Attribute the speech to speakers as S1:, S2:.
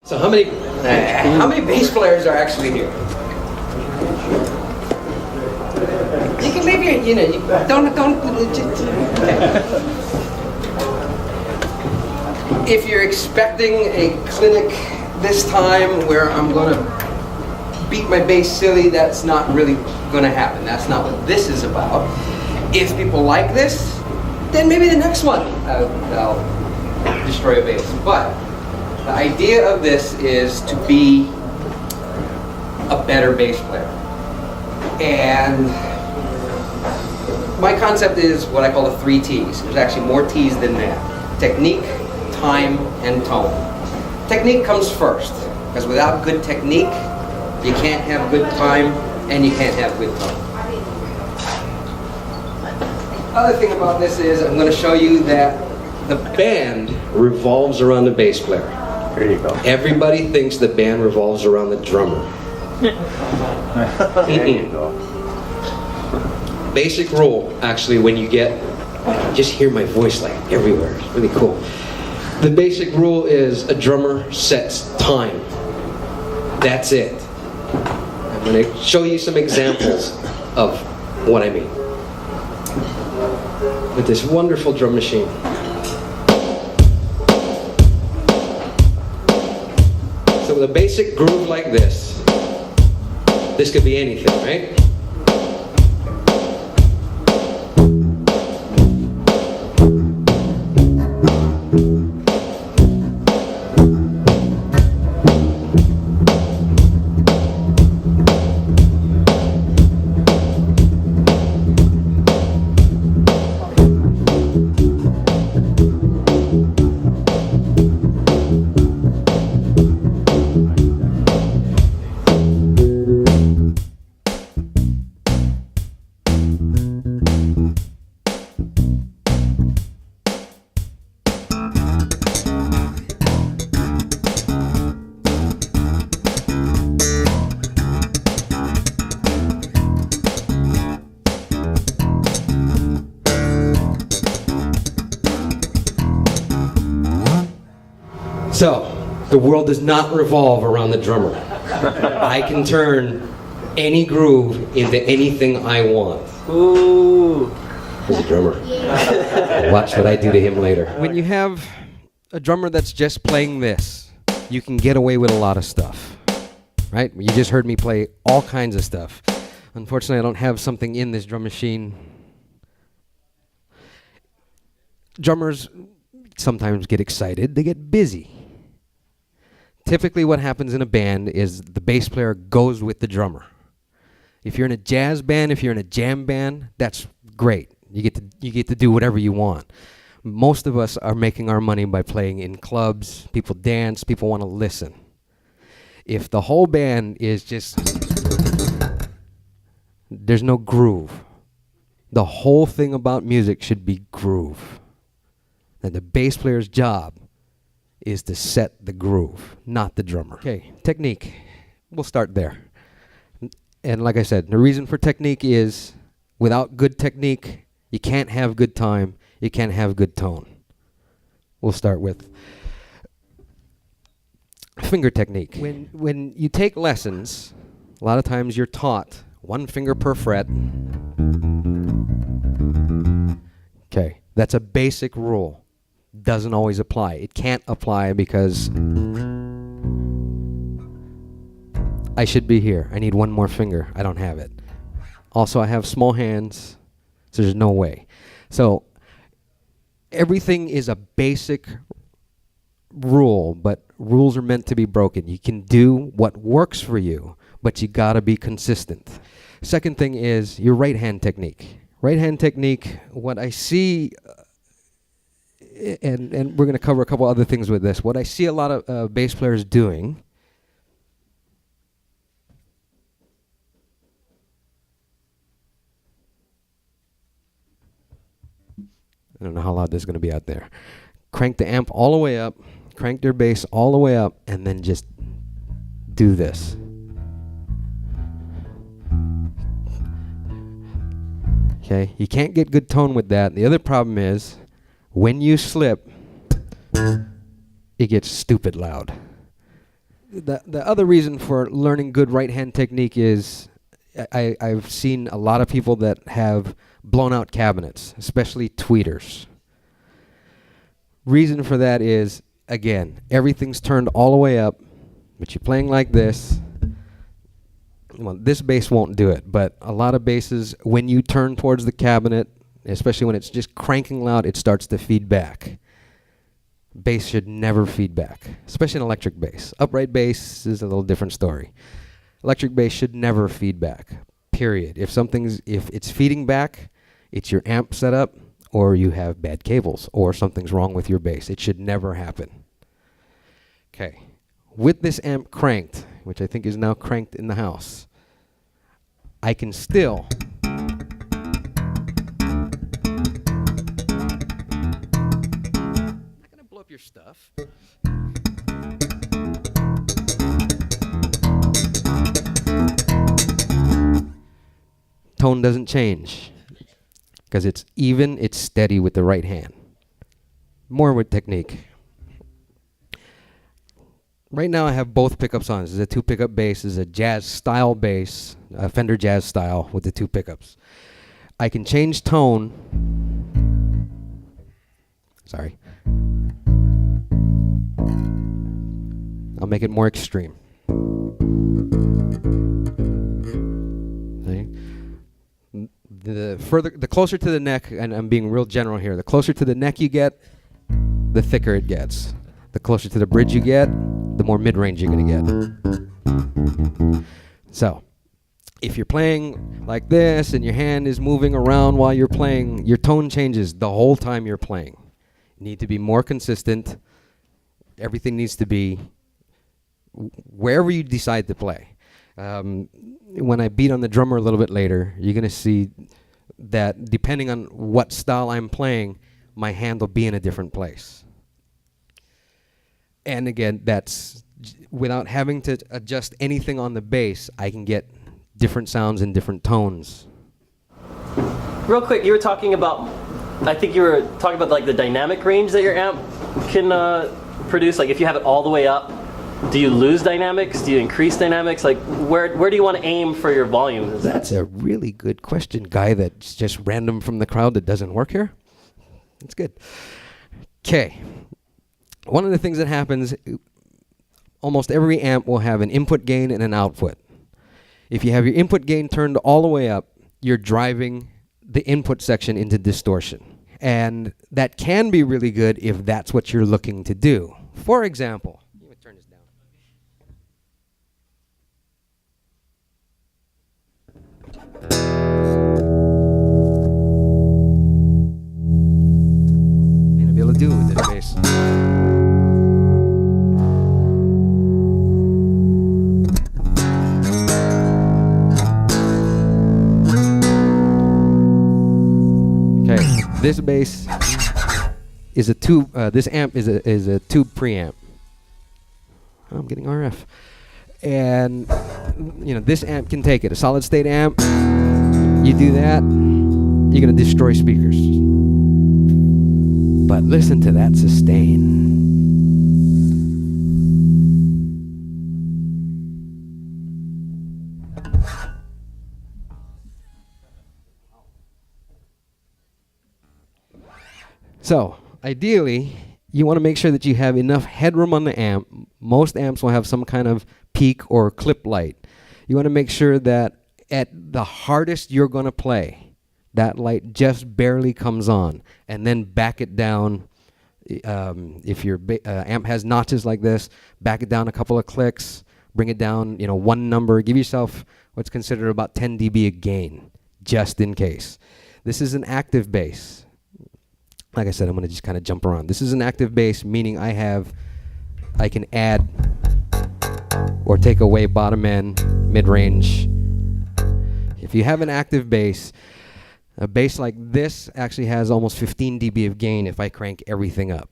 S1: So how many bass players are actually here? You can leave your, you don't. Okay. If you're expecting a clinic this time where I'm gonna beat my bass silly, that's not really gonna happen. That's not what this is about. If people like this, then maybe the next one I'll destroy a bass. But the idea of this is to be a better bass player. And my concept is what I call the 3 T's. There's actually more T's than that. Technique, time, and tone. Technique comes first, because without good technique, you can't have good time, and you can't have good tone. Other thing about this is I'm going to show you that the band revolves around the bass player.
S2: There you go.
S1: Everybody thinks the band revolves around the drummer.
S2: There you go.
S1: Basic rule, actually, when you get, just hear my voice like everywhere. It's really cool. The basic rule is a drummer sets time. That's it. I'm going to show you some examples of what I mean with this wonderful drum machine. So with a basic groove like this could be anything, right? So, the world does not revolve around the drummer. I can turn any groove into anything I want.
S2: Ooh.
S1: He's a drummer. Watch what I do to him later. When you have a drummer that's just playing this, you can get away with a lot of stuff. Right? You just heard me play all kinds of stuff. Unfortunately, I don't have something in this drum machine. Drummers sometimes get excited. They get busy. Typically what happens in a band is the bass player goes with the drummer. If you're in a jazz band, if you're in a jam band, that's great. You get to do whatever you want. Most of us are making our money by playing in clubs. People dance, people want to listen. If the whole band is just, there's no groove. The whole thing about music should be groove. And the bass player's job is to set the groove, not the drummer. Okay, technique. We'll start there. And like I said, the reason for technique is without good technique, you can't have good time, you can't have good tone. We'll start with finger technique. When you take lessons, a lot of times you're taught 1 finger per fret. Okay, that's a basic rule. Doesn't always apply. It can't apply because I should be here. I need 1 more finger. I don't have it. Also, I have small hands, so there's no way. So everything is a basic rule, but rules are meant to be broken. You can do what works for you, but you gotta be consistent. Second thing is your right hand technique. Right hand technique, what I see, and we're going to cover a couple other things with this. What I see a lot of bass players doing I don't know how loud this is going to be out there. Crank the amp all the way up, crank their bass all the way up, and then just do this. Okay, you can't get good tone with that. The other problem is when you slip, it gets stupid loud. The other reason for learning good right hand technique is I've seen a lot of people that have blown out cabinets, especially tweeters. Reason for that is, again, everything's turned all the way up, but you're playing like this. Well, this bass won't do it, but a lot of basses, when you turn towards the cabinet, especially when it's just cranking loud, it starts to feed back. Bass should never feed back, especially an electric bass. Upright bass is a little different story. Electric bass should never feed back, period. If it's feeding back, it's your amp setup, or you have bad cables, or something's wrong with your bass. It should never happen. Okay, with this amp cranked, which I think is now cranked in the house, I can still up your stuff. Tone doesn't change because it's even, it's steady with the right hand. More with technique. Right now I have both pickups on. This is a 2 pickup bass. This is a jazz style bass, a Fender Jazz style with the 2 pickups. I can change tone. Sorry. I'll make it more extreme. See? The closer to the neck, and I'm being real general here, the closer to the neck you get, the thicker it gets. The closer to the bridge you get, the more mid-range you're gonna get. So, if you're playing like this and your hand is moving around while you're playing, your tone changes the whole time you're playing. You need to be more consistent. Everything needs to be wherever you decide to play. When I beat on the drummer a little bit later, you're going to see that depending on what style I'm playing, my hand will be in a different place. And again, that's without having to adjust anything on the bass, I can get different sounds and different tones.
S3: Real quick, you were talking about, I think you were talking about like the dynamic range that your amp can produce. Like if you have it all the way up, do you lose dynamics? Do you increase dynamics? Like where do you want to aim for your volume?
S1: That's a really good question, guy that's just random from the crowd that doesn't work here. That's good. Okay. One of the things that happens, almost every amp will have an input gain and an output. If you have your input gain turned all the way up, you're driving the input section into distortion. And that can be really good if that's what you're looking to do. For example, let me turn this down. May not be able to do it with this bass. This bass is a tube. This amp is a tube preamp. Oh, I'm getting RF, and this amp can take it. A solid state amp. You do that, you're gonna destroy speakers. But listen to that sustain. So, ideally, you want to make sure that you have enough headroom on the amp. Most amps will have some kind of peak or clip light. You want to make sure that at the hardest you're going to play, that light just barely comes on, and then back it down. If your amp has notches like this, back it down a couple of clicks, bring it down, one number. Give yourself what's considered about 10 dB of gain, just in case. This is an active bass. Like I said, I'm going to just kind of jump around. This is an active bass, meaning I can add or take away bottom end, mid-range. If you have an active bass, a bass like this actually has almost 15 dB of gain if I crank everything up.